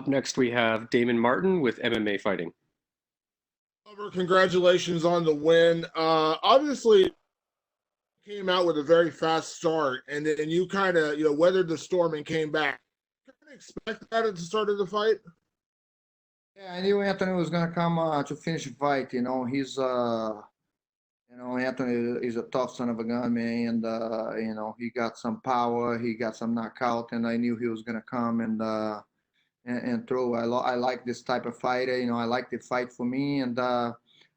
Up next, we have Damon Martin with MMA Fighting. Congratulations on the win. Obviously, came out with a very fast start, and then you kind of weathered the storm and came back. Kind of expect that at the start of the fight. Yeah, I knew Anthony was gonna come to finish the fight. He's Anthony is a tough son of a gun, man, and he got some power, he got some knockout, and I knew he was gonna come and throw. I like this type of fighter. I like the fight for me, and I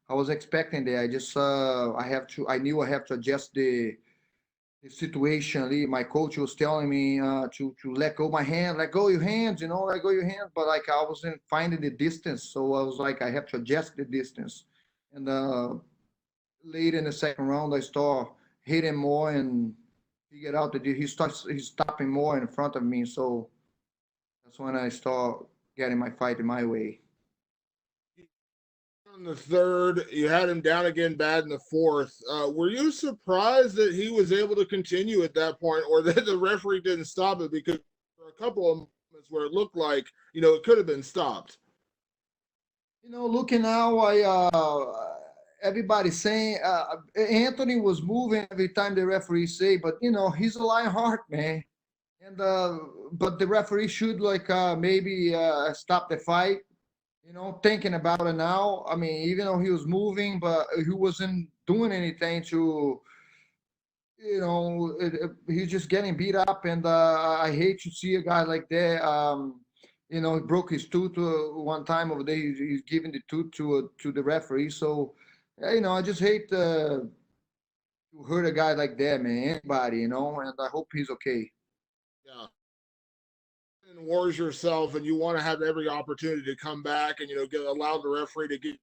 was expecting that. I knew I have to adjust the situation. My coach was telling me to let go my hand, let go your hands, let go your hands. But like I wasn't finding the distance, so I was like, I have to adjust the distance. And late in the second round, I start hitting more and figured out that he's stopping more in front of me. So that's when I start getting my fight in my way. In the third, you had him down again bad in the fourth. Were you surprised that he was able to continue at that point, or that the referee didn't stop it? Because there were a couple of moments where it looked like it could have been stopped. Looking now, everybody's saying Anthony was moving every time the referee say, but he's a lion heart, man. And but the referee should maybe stop the fight. Thinking about it now, I mean, even though he was moving, but he wasn't doing anything to, he's just getting beat up, and I hate to see a guy like that. He broke his tooth one time over there. He's giving the tooth to the referee. So, I just hate to hurt a guy like that, man. Anybody, and I hope he's okay. Yeah. And wars yourself, and you want to have every opportunity to come back and allow the referee to get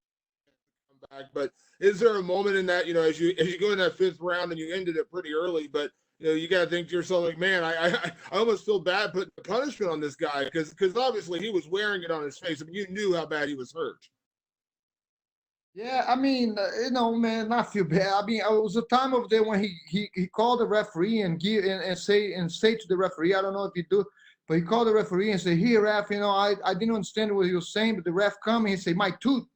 come back. But is there a moment in that as you go in that fifth round and you ended it pretty early, but you got to think to yourself like, man, I almost feel bad putting the punishment on this guy because obviously he was wearing it on his face. I mean, you knew how bad he was hurt. Yeah, I mean, man, not feel bad. I mean, it was a time of day when he called the referee and say to the referee, I don't know if you do. But he called the referee and said, "Here, ref, I didn't understand what he was saying, but the ref come and he said, my tooth,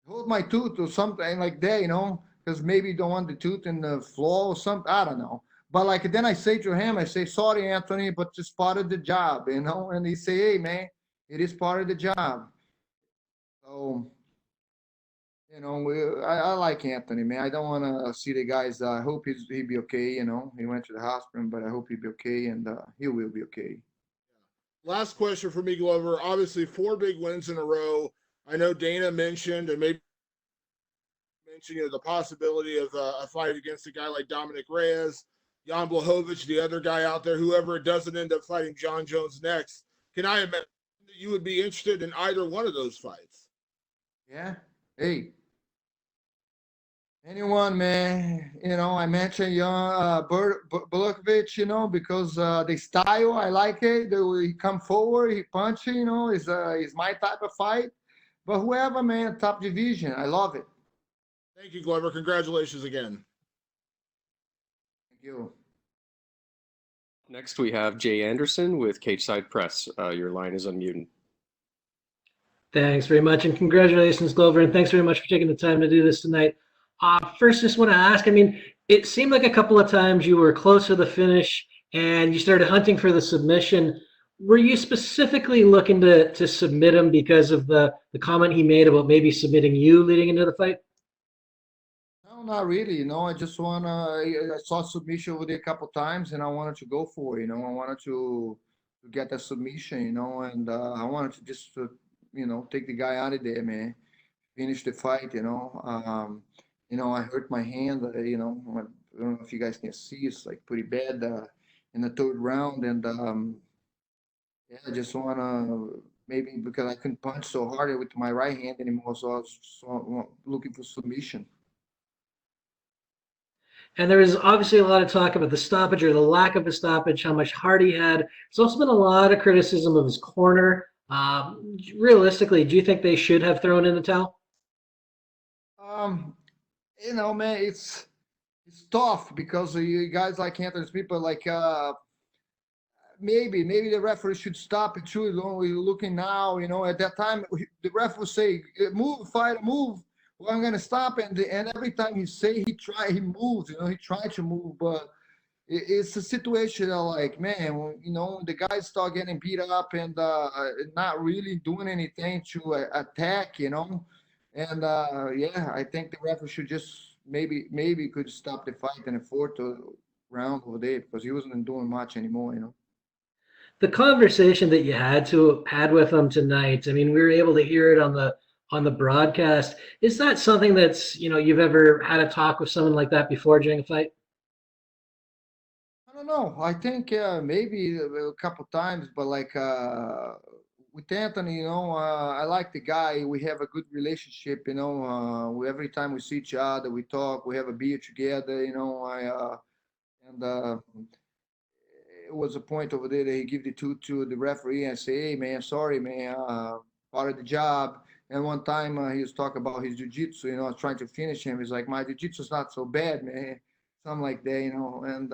hold my tooth or something like that, because maybe you don't want the tooth in the floor or something. I don't know. But then I say to him, I say, sorry, Anthony, but it's part of the job, and he say, hey, man, it is part of the job. So, I like Anthony, man. I don't want to see the guys. I hope he'll be okay, He went to the hospital, but I hope he'll be okay, and he will be okay. Last question for me, Glover. Obviously, 4 big wins in a row. I know Dana mentioned, and maybe mentioned, the possibility of a fight against a guy like Dominic Reyes, Jan Błachowiczem, the other guy out there, whoever doesn't end up fighting John Jones next. Can I imagine that you would be interested in either one of those fights? Yeah. Hey. Anyone, man. I mentioned Błachowiczem, because the style, I like it. He come forward, he punch, is my type of fight. But whoever, man, top division, I love it. Thank you, Glover. Congratulations again. Thank you. Next, we have Jay Anderson with Cageside Press. Your line is unmuted. Thanks very much, and congratulations, Glover, and thanks very much for taking the time to do this tonight. First, just want to ask, I mean, it seemed like a couple of times you were close to the finish and you started hunting for the submission. Were you specifically looking to submit him because of the comment he made about maybe submitting you leading into the fight? No, not really. I just I saw submission over there a couple times, and I wanted to go for it. I wanted to get that submission, and I wanted to just, take the guy out of there, man. Finish the fight, I hurt my hand, I don't know if you guys can see, it's like pretty bad in the third round. And yeah, I just want to, maybe because I couldn't punch so hard with my right hand anymore, so I was looking for submission. And there is obviously a lot of talk about the stoppage or the lack of a stoppage, how much heart he had. There's also been a lot of criticism of his corner. Realistically, do you think they should have thrown in the towel? Man, it's tough because you guys like Anthony's people, like maybe the referee should stop it too. We're looking now, at that time the ref will say, "Move, fighter, move." Well, I'm gonna stop, and every time he say he moves, he tried to move, but it's a situation that, like, man, the guys start getting beat up and not really doing anything to attack, and yeah, I think the referee should just maybe could stop the fight in the fourth round over there because he wasn't doing much anymore. The conversation that you had with him tonight, I mean, we were able to hear it on the broadcast. Is that something that's, you've ever had a talk with someone like that before during a fight? I don't know. I think maybe a couple times, but like with Anthony, I like the guy. We have a good relationship. Every time we see each other, we talk. We have a beer together. It was a point over there that he give the two to the referee and say, "Hey man, sorry man, part of the job." And one time he was talking about his jiu-jitsu. I was trying to finish him. He's like, "My jiu-jitsu is not so bad, man." Something like that, and.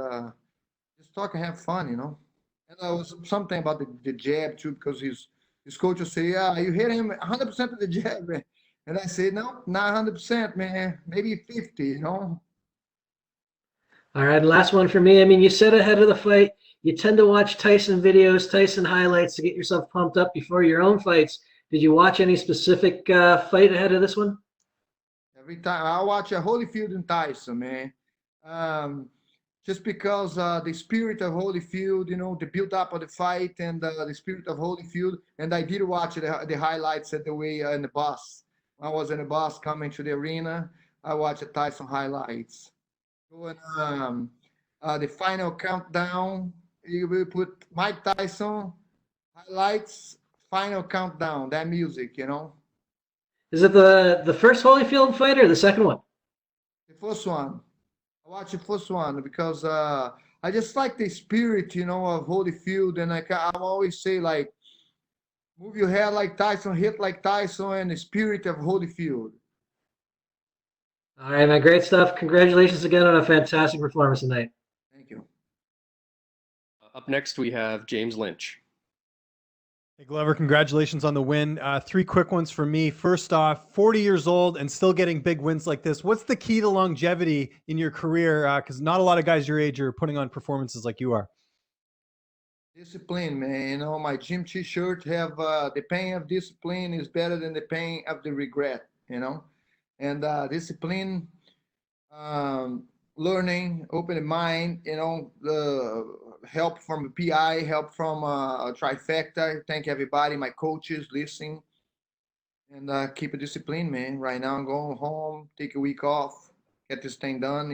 Just talk and have fun, And there was something about the jab too, because his coach will say, "Yeah, you hit him 100% of the jab," man. And I say, "No, not 100%, man. Maybe 50, All right, last one for me. I mean, you said ahead of the fight, you tend to watch Tyson videos, Tyson highlights to get yourself pumped up before your own fights. Did you watch any specific fight ahead of this one? Every time I watch a Holyfield and Tyson, man. Just because the spirit of Holyfield, the build-up of the fight and the spirit of Holyfield. And I did watch the highlights at the way in the bus. I was in the bus coming to the arena. I watched the Tyson highlights. When the final countdown, you will put Mike Tyson highlights, final countdown, that music, Is it the first Holyfield fight or the second one? The first one. I watched the first one because I just like the spirit, of Holyfield, and I always say, like, move your head like Tyson, hit like Tyson, and the spirit of Holyfield. All right, man, great stuff. Congratulations again on a fantastic performance tonight. Thank you. Up next, we have James Lynch. Hey, Glover, congratulations on the win. 3 quick ones for me. First off, 40 years old and still getting big wins like this. What's the key to longevity in your career? Because not a lot of guys your age are putting on performances like you are. Discipline, man. My gym T-shirt have the pain of discipline is better than the pain of the regret, And discipline, learning, open the mind, the help from a PI, help from a trifecta. Thank everybody, my coaches, listening, and keep a discipline, man. Right now I'm going home, take a week off, get this thing done,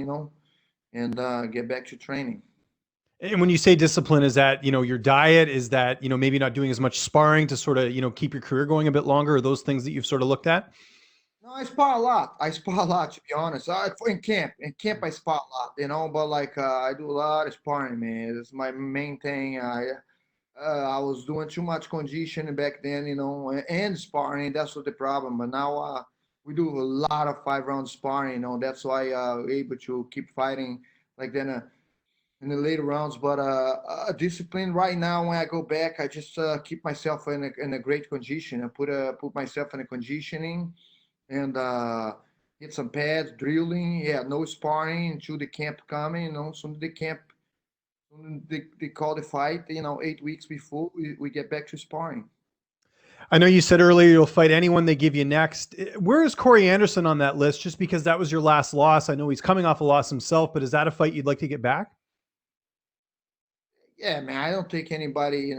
and get back to training. And when you say discipline, is that, your diet? Is that, maybe not doing as much sparring to sort of, keep your career going a bit longer? Are those things that you've sort of looked at? No, I spar a lot. To be honest. In camp I spar a lot, but like I do a lot of sparring, man. It's my main thing. I was doing too much conditioning back then, and sparring. That's what the problem. But now we do a lot of 5-round sparring. That's why we're able to keep fighting like then in the later rounds. But discipline right now. When I go back, I just keep myself in a great condition. I put myself in a conditioning. And hit some pads, drilling. Yeah, no sparring until the camp coming. Soon the camp, they call the fight. 8 weeks before we get back to sparring. I know you said earlier you'll fight anyone they give you next. Where is Corey Anderson on that list? Just because that was your last loss. I know he's coming off a loss himself, but is that a fight you'd like to get back? Yeah, man. I don't take anybody.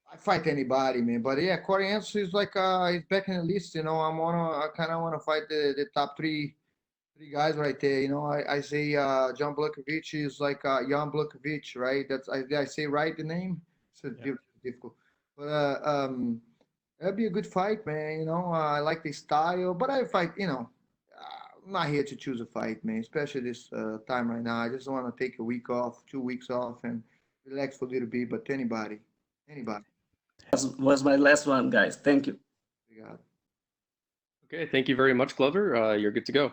I fight anybody, man. But yeah, Corey Anderson is like he's back in the list. I kind of want to fight the top three guys right there. I say John Błachowiczem is like Jan Błachowiczem, right? Did I say right the name? It's difficult, but that'd be a good fight, man. I like the style, but I fight. I'm not here to choose a fight, man. Especially this time right now. I just want to take a week off, 2 weeks off, and relax for a little bit. But anybody. Was my last one, guys. Thank you. You got it. Okay, thank you very much, Glover. You're good to go.